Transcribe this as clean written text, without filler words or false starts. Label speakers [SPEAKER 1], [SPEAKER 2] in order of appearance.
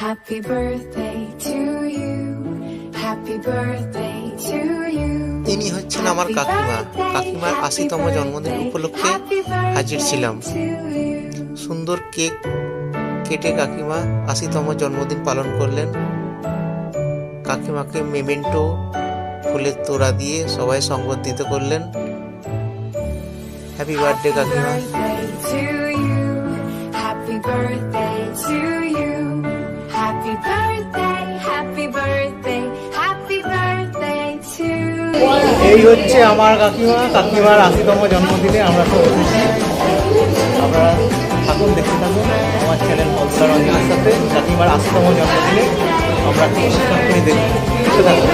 [SPEAKER 1] Happy birthday to you. Happy birthday to you.
[SPEAKER 2] ইনি হচ্ছেন আমার কাকিমা। কাকিমার ৮০তম জন্মদিন উপলক্ষে হাজির ছিলাম। সুন্দর কেক কেটে কাকিমা ৮০তম জন্মদিন পালন করলেন। কাকিমাকে মেমেন্টো ফুলের তোড়া দিয়ে সবাই সংবর্ধিত করলেন। হ্যাপি বার্থডে কাকিমা।
[SPEAKER 1] Happy birthday to you. Happy birthday, happy birthday, happy birthday to you.
[SPEAKER 3] এই হচ্ছে আমার কাকিমা। কাকিমার ৮০তম জন্মদিনে আমরা তো এসেছি। আপনারা থাকুন, দেখতে থাকুন আমার চ্যানেল মলসার রঞ্জনের সাথে। কাকিমার ৮০তম জন্মদিনে আমরা কি অনুষ্ঠান করে দেখতে থাকুন।